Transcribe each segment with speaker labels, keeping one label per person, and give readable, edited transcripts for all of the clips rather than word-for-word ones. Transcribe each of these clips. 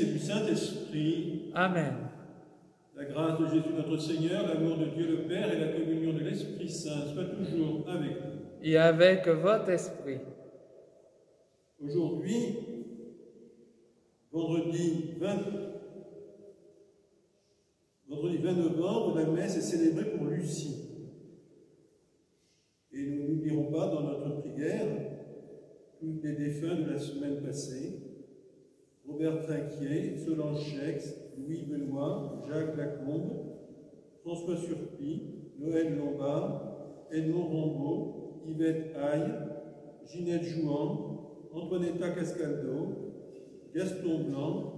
Speaker 1: Fils et du Saint-Esprit.
Speaker 2: Amen.
Speaker 1: La grâce de Jésus notre Seigneur, l'amour de Dieu le Père et la communion de l'Esprit Saint soient toujours avec nous.
Speaker 2: Et avec votre esprit.
Speaker 1: Aujourd'hui, vendredi 20 novembre, la messe est célébrée pour Lucie. Et nous n'oublierons pas dans notre prière tous les défunts de la semaine passée: Robert Trinquier, Solange Chex, Louis Benoît, Jacques Lacombe, François Surpie, Noël Lombard, Edmond Rambaud, Yvette Aille, Ginette Jouan, Antoinetta Cascaldo, Gaston Blanc,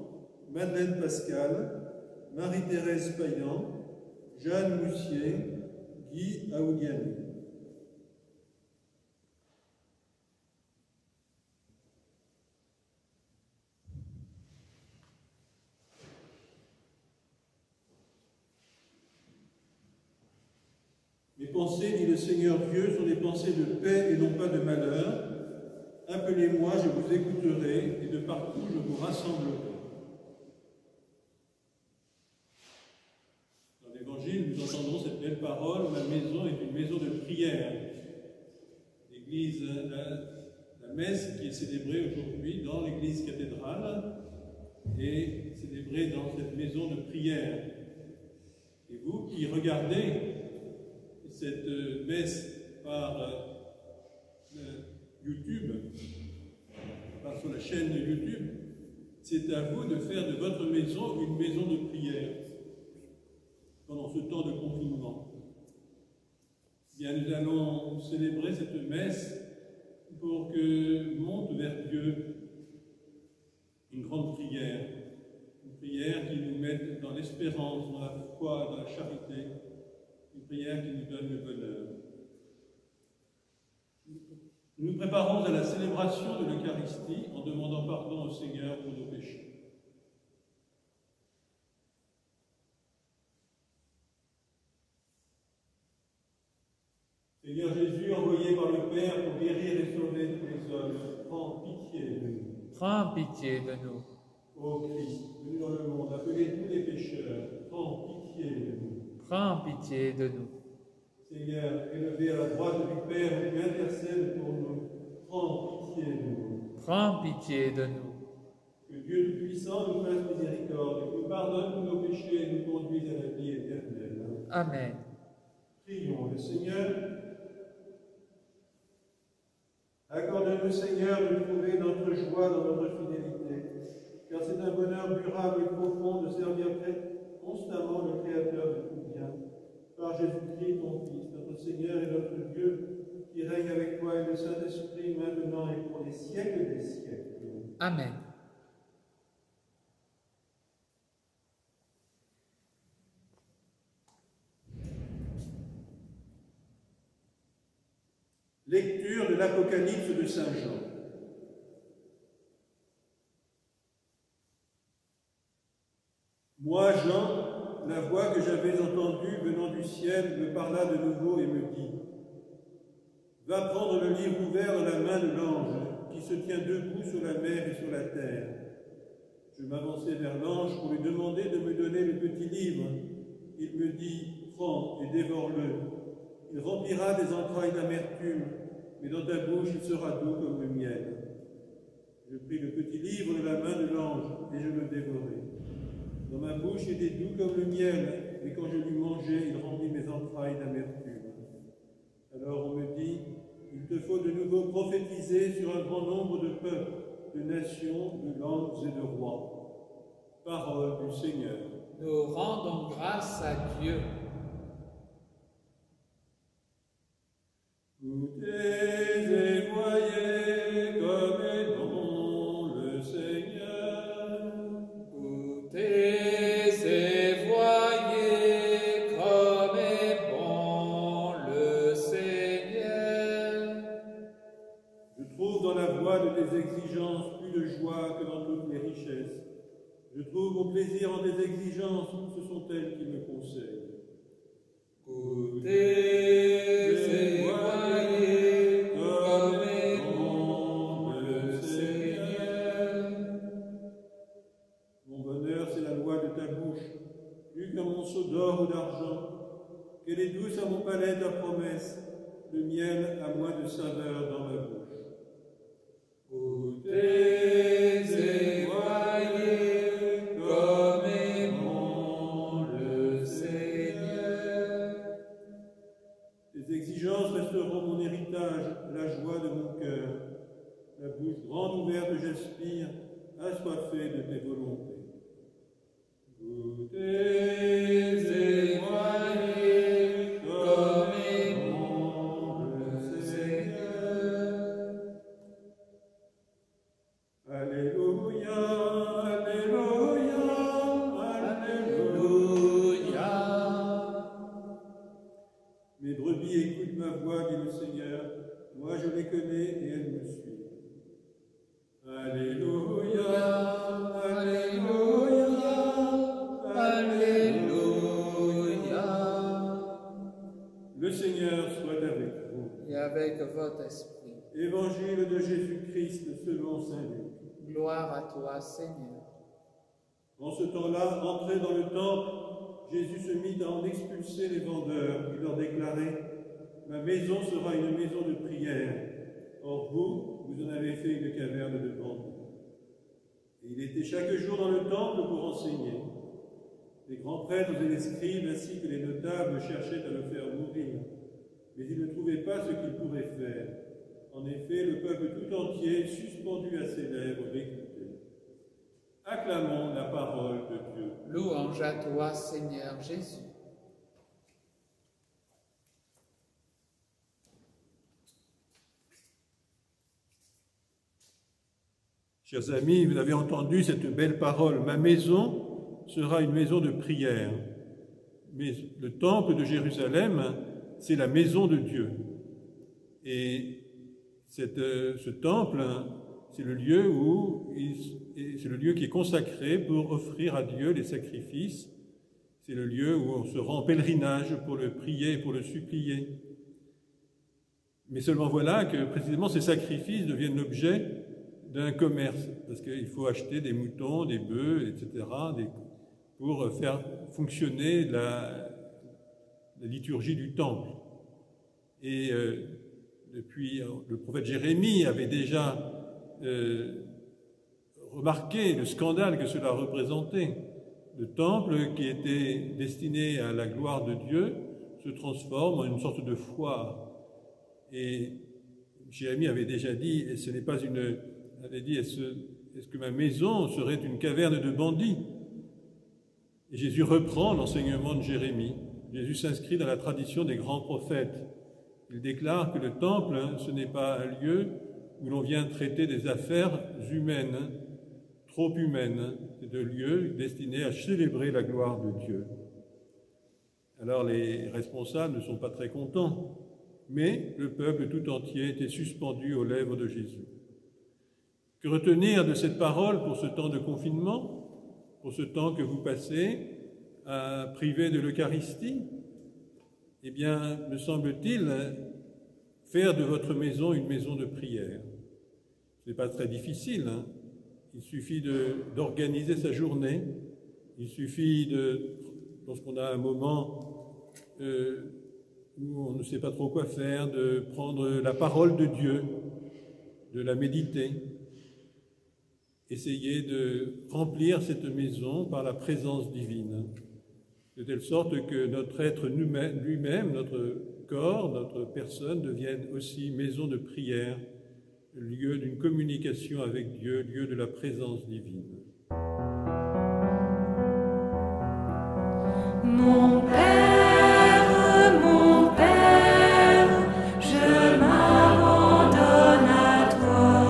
Speaker 1: Madeleine Pascal, Marie-Thérèse Payan, Jeanne Moussier, Guy Aoudiani. Mes pensées, dit le Seigneur Dieu, sont des pensées de paix et non pas de malheur. Appelez-moi, je vous écouterai, et de partout je vous rassemblerai. Dans l'Évangile, nous entendons cette belle parole: ma maison est une maison de prière. L'église, la messe qui est célébrée aujourd'hui dans l'église cathédrale est célébrée dans cette maison de prière. Et vous qui regardez cette messe par YouTube, sur la chaîne YouTube, c'est à vous de faire de votre maison une maison de prière pendant ce temps de confinement. Bien, nous allons célébrer cette messe pour que monte vers Dieu une grande prière, une prière qui nous mette dans l'espérance, dans la foi, dans la charité, une prière qui nous donne le bonheur. Nous nous préparons à la célébration de l'Eucharistie en demandant pardon au Seigneur pour nos péchés. Seigneur Jésus, envoyé par le Père pour guérir et sauver tous les hommes, prends pitié de nous.
Speaker 2: Prends pitié de nous.
Speaker 1: Ô Christ, venu dans le monde, appelez tous les pécheurs, prends pitié de nous.
Speaker 2: Prends pitié de nous.
Speaker 1: Seigneur, élevé à la droite du Père, tu intercèdes pour nous. Prends pitié de nous.
Speaker 2: Prends pitié de nous.
Speaker 1: Que Dieu Tout-Puissant nous fasse miséricorde, et nous pardonne tous nos péchés et nous conduise à la vie éternelle.
Speaker 2: Amen.
Speaker 1: Prions le Seigneur. Accorde-nous, Seigneur, de trouver notre joie dans notre fidélité, car c'est un bonheur durable et profond de servir constamment le Créateur de tout bien. Par Jésus-Christ, ton Fils, notre Seigneur et notre Dieu, qui règne avec toi et le Saint-Esprit, maintenant et pour les siècles des siècles.
Speaker 2: Amen.
Speaker 1: Lecture de l'Apocalypse de Saint Jean. Moi, Jean, la voix que j'avais entendue venant du ciel me parla de nouveau et me dit: va prendre le livre ouvert dans la main de l'ange qui se tient debout sur la mer et sur la terre. Je m'avançai vers l'ange pour lui demander de me donner le petit livre. Il me dit: prends et dévore-le. Il remplira des entrailles d'amertume, mais dans ta bouche il sera doux comme le miel. Je pris le petit livre de la main de l'ange et je le dévorai. Dans ma bouche il était doux comme le miel, mais quand je l'eus mangé, il remplit mes entrailles d'amertume. Alors on me dit: il te faut de nouveau prophétiser sur un grand nombre de peuples, de nations, de langues et de rois. Parole du Seigneur.
Speaker 2: Nous rendons grâce à Dieu.
Speaker 1: Goûtez et voyez comme est bon le Seigneur.
Speaker 2: Goûtez et voyez comme est bon le Seigneur.
Speaker 1: Je trouve dans la voie de tes exigences plus de joie que dans toutes les richesses. Je trouve mon plaisir en tes exigences, ce sont elles qui me conseillent.
Speaker 2: Goûtez et voyez comme est bon le Seigneur.
Speaker 1: Mon promesse, le miel a moins de saveur dans ma bouche.
Speaker 2: Goûtez et voyez comme est bon le Seigneur.
Speaker 1: Tes exigences resteront mon héritage, la joie de mon cœur. La bouche grande ouverte j'aspire, assoiffée de tes volontés. Goûtez et voyez comme est bon le Seigneur. Alléluia, Alléluia, Alléluia. Mes brebis écoutent ma voix, dit le Seigneur. Moi je les connais et elles me suivent. Alléluia, Alléluia, Alléluia. Le Seigneur soit avec vous.
Speaker 2: Et avec votre esprit.
Speaker 1: Évangile de Jésus-Christ selon saint Luc.
Speaker 2: Gloire à toi, Seigneur.
Speaker 1: En ce temps-là, entré dans le temple, Jésus se mit à en expulser les vendeurs. Il leur déclarait: ma maison sera une maison de prière. Or vous en avez fait une caverne de bandits. Et il était chaque jour dans le temple pour enseigner. Les grands prêtres et les scribes ainsi que les notables cherchaient à le faire mourir, mais ils ne trouvaient pas ce qu'ils pourraient faire. En effet, le peuple tout entier, suspendu à ses lèvres, l'écoutait. Acclamons la parole de Dieu.
Speaker 2: Louange à toi, Seigneur Jésus.
Speaker 1: Chers amis, vous avez entendu cette belle parole. Ma maison sera une maison de prière. Mais le temple de Jérusalem, c'est la maison de Dieu. Et ce temple, c'est le lieu qui est consacré pour offrir à Dieu les sacrifices. C'est le lieu où on se rend en pèlerinage pour le prier, pour le supplier. Mais seulement voilà que précisément ces sacrifices deviennent l'objet d'un commerce, parce qu'il faut acheter des moutons, des bœufs, etc., pour faire fonctionner la liturgie du temple. Et depuis, le prophète Jérémie avait déjà remarqué le scandale que cela représentait. Le temple qui était destiné à la gloire de Dieu se transforme en une sorte de foire. Et Jérémie avait déjà dit, et ce n'est pas avait dit, est-ce que ma maison serait une caverne de bandits? Et Jésus reprend l'enseignement de Jérémie. Jésus s'inscrit dans la tradition des grands prophètes. Il déclare que le temple, ce n'est pas un lieu où l'on vient traiter des affaires humaines, trop humaines. C'est un lieu destiné à célébrer la gloire de Dieu. Alors les responsables ne sont pas très contents, mais le peuple tout entier était suspendu aux lèvres de Jésus. Que retenir de cette parole pour ce temps de confinement, pour ce temps que vous passez à priver de l'Eucharistie? Eh bien, me semble-t-il, faire de votre maison une maison de prière. Ce n'est pas très difficile, hein? Il suffit d'organiser sa journée, il suffit lorsqu'on a un moment où on ne sait pas trop quoi faire, de prendre la parole de Dieu, de la méditer, essayer de remplir cette maison par la présence divine, de telle sorte que notre être lui-même, notre corps, notre personne devienne aussi maison de prière, lieu d'une communication avec Dieu, lieu de la présence divine.
Speaker 3: Mon Père, je m'abandonne à toi.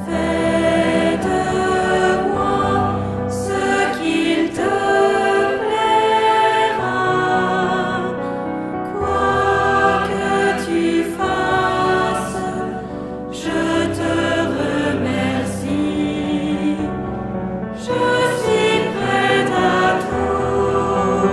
Speaker 3: Fais de moi ce qu'il te plaira. Quoi que tu fasses, je te remercie. Je suis prête à tout.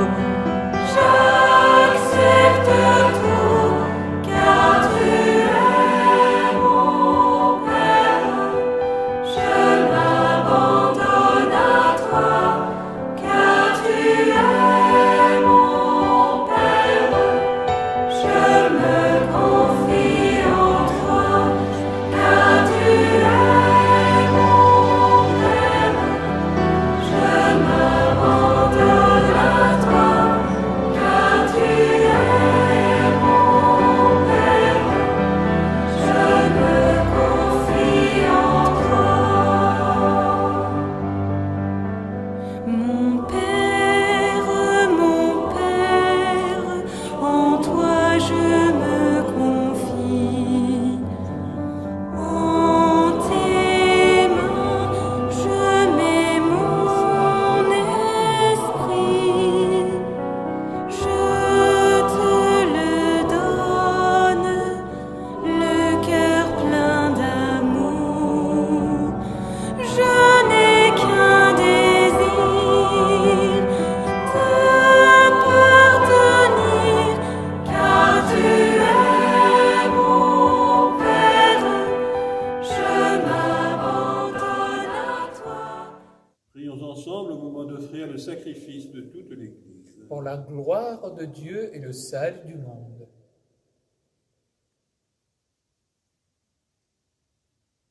Speaker 2: pour la gloire de Dieu et le salut du monde.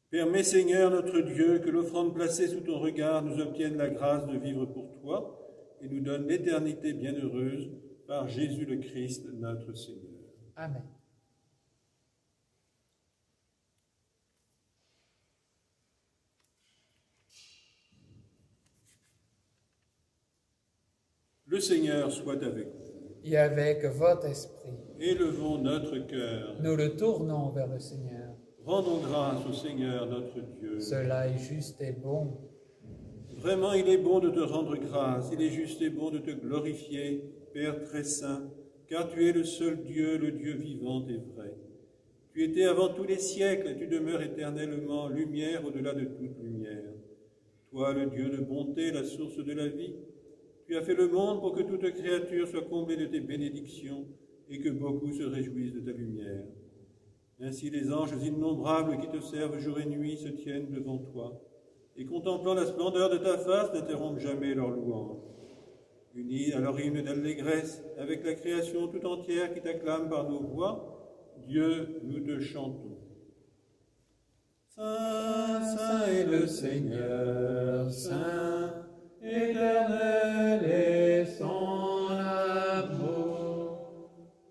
Speaker 1: Permets, Seigneur notre Dieu, que l'offrande placée sous ton regard nous obtienne la grâce de vivre pour toi et nous donne l'éternité bienheureuse par Jésus le Christ, notre Seigneur.
Speaker 2: Amen.
Speaker 1: Le Seigneur soit avec vous.
Speaker 2: Et avec votre esprit,
Speaker 1: Élevons notre cœur.
Speaker 2: nous le tournons vers le Seigneur.
Speaker 1: Rendons grâce au Seigneur notre Dieu.
Speaker 2: Cela est juste et bon.
Speaker 1: Vraiment, il est bon de te rendre grâce, il est juste et bon de te glorifier, Père très saint, car tu es le seul Dieu, le Dieu vivant et vrai. Tu étais avant tous les siècles et tu demeures éternellement, lumière au-delà de toute lumière. Toi, le Dieu de bonté, la source de la vie, tu as fait le monde pour que toute créature soit comblée de tes bénédictions et que beaucoup se réjouissent de ta lumière. Ainsi les anges innombrables qui te servent jour et nuit se tiennent devant toi, et contemplant la splendeur de ta face n'interrompent jamais leur louange. Unis à leur hymne d'allégresse, avec la création tout entière qui t'acclame par nos voix, Dieu, nous te chantons. Saint, Saint est le Seigneur, Saint, éternel est son amour.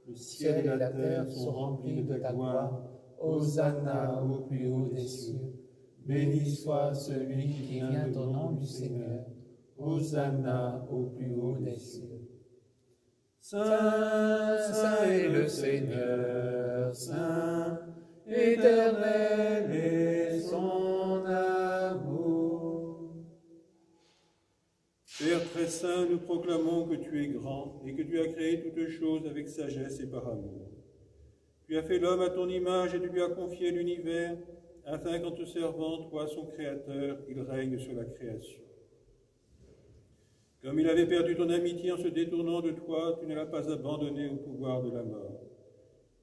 Speaker 1: Le ciel et la terre sont remplis de ta gloire.
Speaker 2: Hosanna au plus haut des cieux. Béni soit celui qui vient au nom du Seigneur. Hosanna au plus haut des cieux.
Speaker 1: Saint,
Speaker 2: Saint est le Seigneur, Saint, éternel est son amour.
Speaker 1: Père très saint, nous proclamons que tu es grand et que tu as créé toutes choses avec sagesse et par amour. Tu as fait l'homme à ton image et tu lui as confié l'univers, afin qu'en te servant, toi, son Créateur, il règne sur la création. Comme il avait perdu ton amitié en se détournant de toi, tu ne l'as pas abandonné au pouvoir de la mort.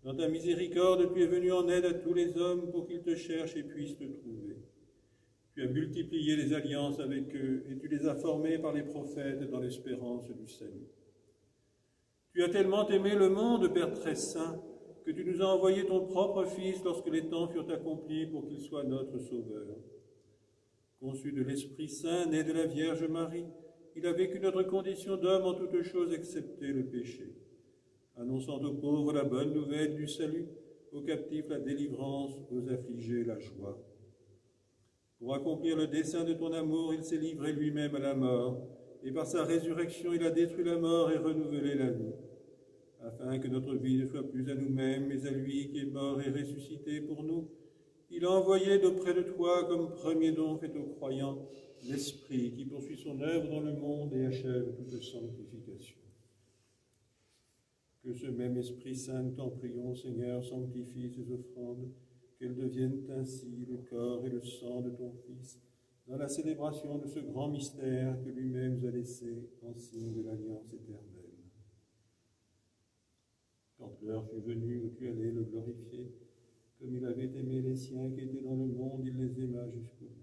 Speaker 1: Dans ta miséricorde, tu es venu en aide à tous les hommes pour qu'ils te cherchent et puissent te trouver. Tu as multiplié les alliances avec eux et tu les as formés par les prophètes dans l'espérance du salut. Tu as tellement aimé le monde, Père très saint, que tu nous as envoyé ton propre Fils lorsque les temps furent accomplis pour qu'il soit notre Sauveur. Conçu de l'Esprit Saint, né de la Vierge Marie, il a vécu notre condition d'homme en toutes choses excepté le péché, annonçant aux pauvres la bonne nouvelle du salut, aux captifs la délivrance, aux affligés la joie. Pour accomplir le dessein de ton amour, il s'est livré lui-même à la mort, et par sa résurrection, il a détruit la mort et renouvelé la vie, afin que notre vie ne soit plus à nous-mêmes, mais à lui qui est mort et ressuscité pour nous. Il a envoyé d'auprès de toi, comme premier don fait aux croyants, l'Esprit qui poursuit son œuvre dans le monde et achève toute sanctification. Que ce même Esprit Saint, nous t'en prions, Seigneur, sanctifie ces offrandes, qu'elles deviennent ainsi le corps et le sang de ton Fils, dans la célébration de ce grand mystère que lui-même nous a laissé en signe de l'alliance éternelle. Quand l'heure fut venue où tu allais le glorifier, comme il avait aimé les siens qui étaient dans le monde, il les aima jusqu'au bout.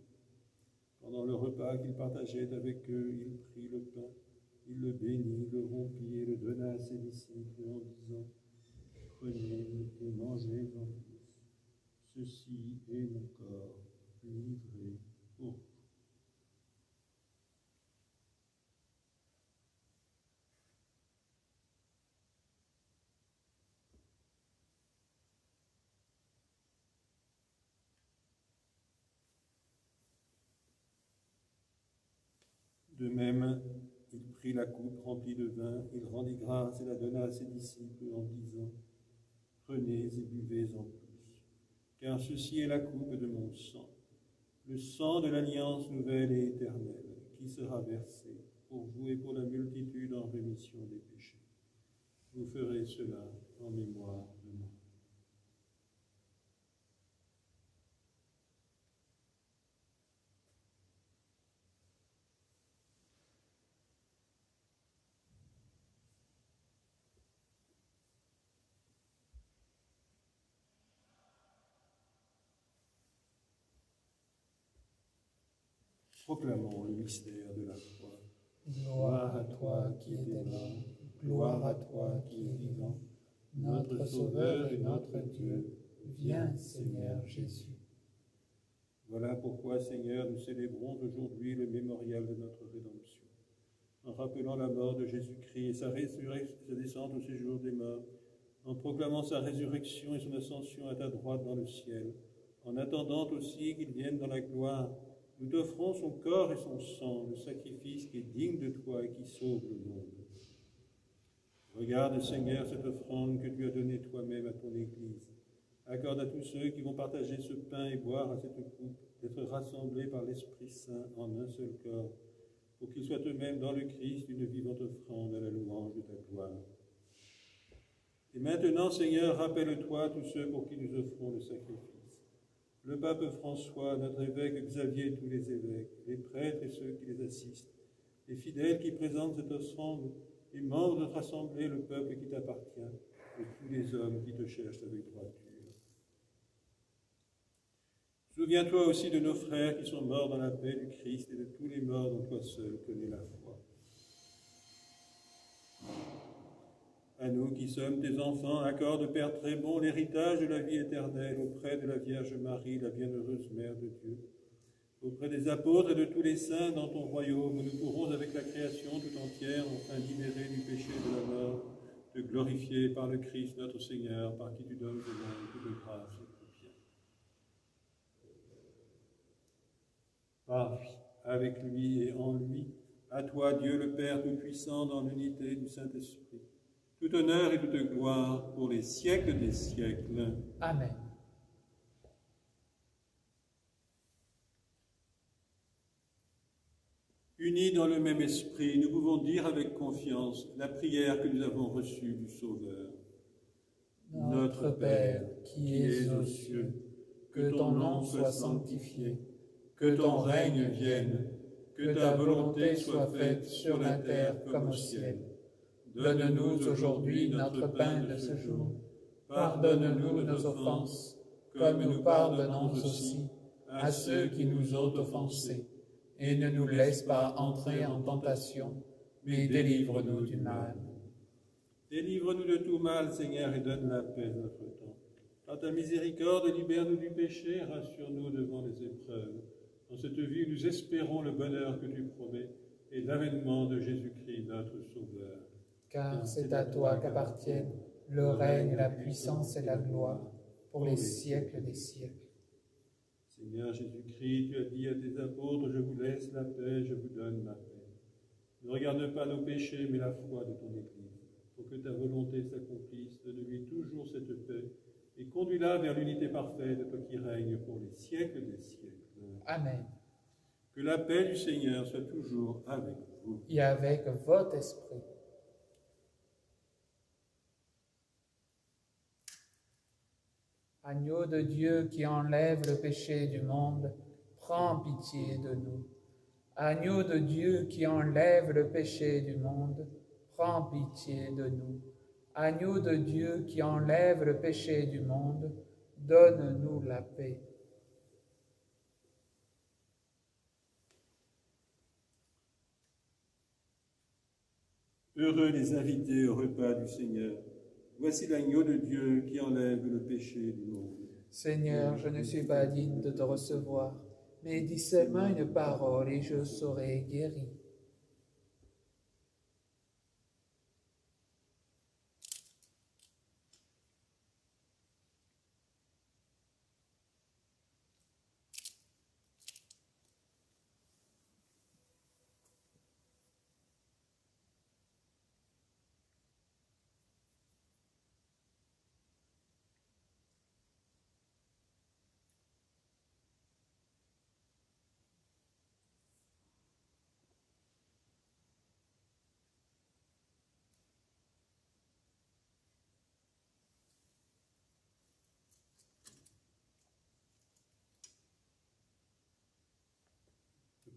Speaker 1: Pendant le repas qu'il partageait avec eux, il prit le pain, il le bénit, le rompit et le donna à ses disciples en disant « Prenez et mangez-en tous. Ceci est mon corps livré pour vous. » De même, il prit la coupe remplie de vin, il rendit grâce et la donna à ses disciples en disant « Prenez et buvez-en tous, car ceci est la coupe de mon sang, le sang de l'alliance nouvelle et éternelle, qui sera versé pour vous et pour la multitude en rémission des péchés. Vous ferez cela en mémoire de moi. » Proclamons le mystère de la foi.
Speaker 2: Gloire à toi qui étais mort, Gloire à toi qui es vivant, notre Sauveur et notre Dieu. Viens, Seigneur Jésus.
Speaker 1: Voilà pourquoi, Seigneur, nous célébrons aujourd'hui le mémorial de notre rédemption, en rappelant la mort de Jésus-Christ et sa descente au séjour des morts, en proclamant sa résurrection et son ascension à ta droite dans le ciel, en attendant aussi qu'il vienne dans la gloire. Nous t'offrons son corps et son sang, le sacrifice qui est digne de toi et qui sauve le monde. Regarde, Seigneur, cette offrande que tu as donnée toi-même à ton Église. Accorde à tous ceux qui vont partager ce pain et boire à cette coupe d'être rassemblés par l'Esprit Saint en un seul corps, pour qu'ils soient eux-mêmes dans le Christ une vivante offrande à la louange de ta gloire. Et maintenant, Seigneur, rappelle-toi tous ceux pour qui nous offrons le sacrifice. Le pape François, notre évêque Xavier et tous les évêques, les prêtres et ceux qui les assistent, les fidèles qui présentent cette offrande, les membres de notre assemblée, le peuple qui t'appartient, et tous les hommes qui te cherchent avec droiture. Souviens-toi aussi de nos frères qui sont morts dans la paix du Christ et de tous les morts dont toi seul connais la foi. À nous qui sommes tes enfants, accorde, Père très bon, l'héritage de la vie éternelle auprès de la Vierge Marie, la bienheureuse Mère de Dieu. Auprès des apôtres et de tous les saints dans ton royaume, nous pourrons avec la création tout entière, enfin libérés du péché et de la mort, te glorifier par le Christ notre Seigneur, par qui tu donnes au monde toute grâce et tout bien. Par, avec lui et en lui, à toi Dieu le Père Tout-Puissant, dans l'unité du Saint-Esprit, tout honneur et toute gloire pour les siècles des siècles.
Speaker 2: Amen.
Speaker 1: Unis dans le même esprit, nous pouvons dire avec confiance la prière que nous avons reçue du Sauveur.
Speaker 2: Notre Père, qui es aux cieux, que ton nom soit sanctifié, que ton règne vienne, que ta volonté soit faite sur la terre comme au ciel. Donne-nous aujourd'hui notre pain de ce jour. Pardonne-nous nos offenses, comme nous pardonnons aussi à ceux qui nous ont offensés. Et ne nous laisse pas entrer en tentation, mais délivre-nous du mal.
Speaker 1: Délivre-nous de tout mal, Seigneur, et donne la paix à notre temps. Par ta miséricorde, libère-nous du péché, rassure-nous devant les épreuves. Dans cette vie, nous espérons le bonheur que tu promets et l'avènement de Jésus-Christ, notre Sauveur.
Speaker 2: Car c'est à toi qu'appartiennent le règne, la puissance et la gloire, pour les siècles des siècles.
Speaker 1: Seigneur Jésus-Christ, tu as dit à tes apôtres, je vous laisse la paix, je vous donne la paix. Ne regarde pas nos péchés, mais la foi de ton Église. Pour que ta volonté s'accomplisse, donne-lui toujours cette paix et conduis-la vers l'unité parfaite, toi qui règnes pour les siècles des siècles.
Speaker 2: Amen.
Speaker 1: Que la paix du Seigneur soit toujours avec vous.
Speaker 2: Et avec votre esprit. Agneau de Dieu qui enlève le péché du monde, prends pitié de nous. Agneau de Dieu qui enlève le péché du monde, prends pitié de nous. Agneau de Dieu qui enlève le péché du monde, donne-nous la paix.
Speaker 1: Heureux les invités au repas du Seigneur. Voici l'agneau de Dieu qui enlève le péché du monde.
Speaker 2: Seigneur, je ne suis pas digne de te recevoir, mais dis seulement une parole et je serai guéri.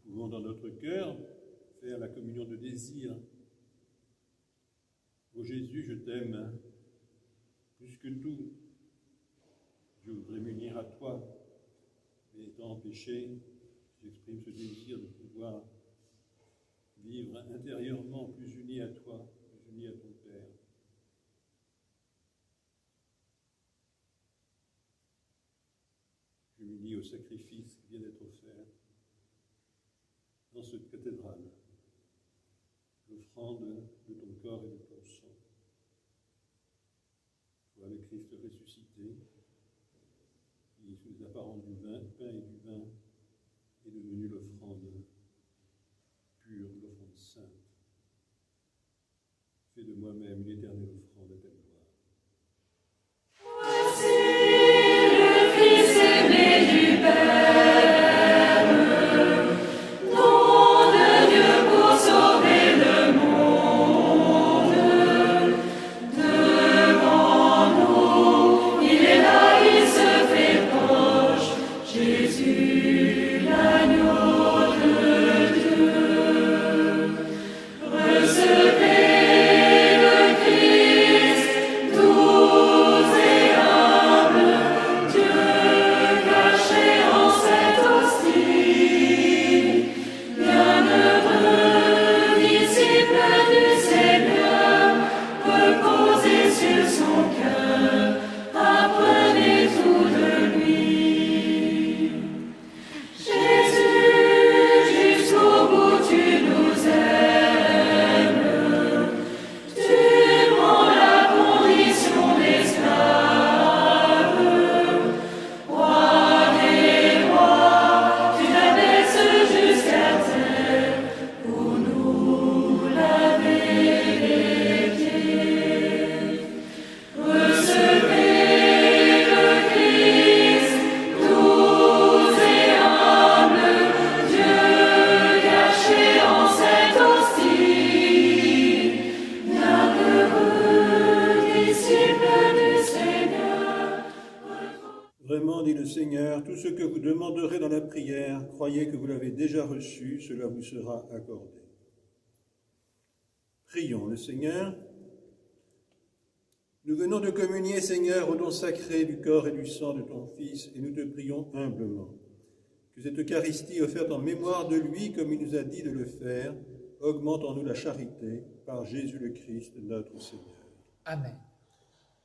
Speaker 1: Nous pouvons dans notre cœur faire la communion de désir. Ô Jésus, je t'aime plus que tout. Je voudrais m'unir à toi. Mais étant péché, j'exprime ce désir de pouvoir vivre intérieurement plus uni à toi, plus unis à ton Père. Je m'unis au sacrifice qui vient d'être offert dans cette cathédrale, l'offrande de ton corps et de ton sang. Toi, le Christ ressuscité, qui sous les apparences du pain et du vin est devenu l'offrande pure, l'offrande sainte. Fais de moi-même une éternelle offrande à ta gloire.
Speaker 3: Voici le Fils aimé du Père, don de Dieu pour sauver le monde. Devant nous, il est là, il se fait proche, Jésus, l'agneau de Dieu. Recevez le Christ, doux et humble, Dieu caché en cette hostie. Bienheureux disciple du Seigneur, reposez sur son cœur, apprenez tout de lui. Jésus, jusqu'au bout tu nous aimes. Tu prends la condition d'esclave. Roi des rois, tu t'abaisses jusqu'à terre pour nous laver les pieds. Recevez le Christ, doux et humble, Dieu caché en cette hostie. Bienheureux disciple du Seigneur.
Speaker 1: Vraiment, dit le Seigneur, tout ce que vous demanderez dans la prière, croyez que vous l'avez déjà reçu, cela vous sera accordé. Prions le Seigneur. Nous venons de communier, Seigneur, au don sacré du corps et du sang de ton Fils, et nous te prions humblement que cette Eucharistie offerte en mémoire de lui, comme il nous a dit de le faire, augmente en nous la charité par Jésus le Christ, notre Seigneur.
Speaker 2: Amen.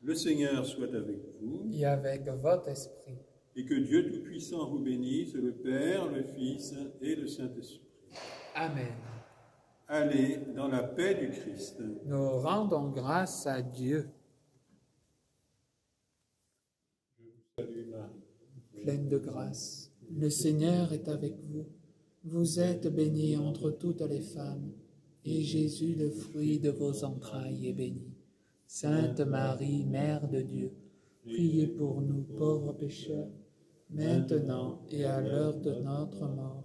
Speaker 1: Le Seigneur soit avec vous,
Speaker 2: Et avec votre esprit.
Speaker 1: et que Dieu Tout-Puissant vous bénisse, le Père, le Fils et le Saint-Esprit.
Speaker 2: Amen.
Speaker 1: Allez dans la paix du Christ.
Speaker 2: Nous rendons grâce à Dieu.
Speaker 1: Salut Marie.
Speaker 2: Pleine de grâce, le Seigneur est avec vous. Vous êtes bénie entre toutes les femmes, et Jésus, le fruit de vos entrailles, est béni. Sainte Marie, Mère de Dieu, priez pour nous pauvres pécheurs, maintenant et à l'heure de notre mort.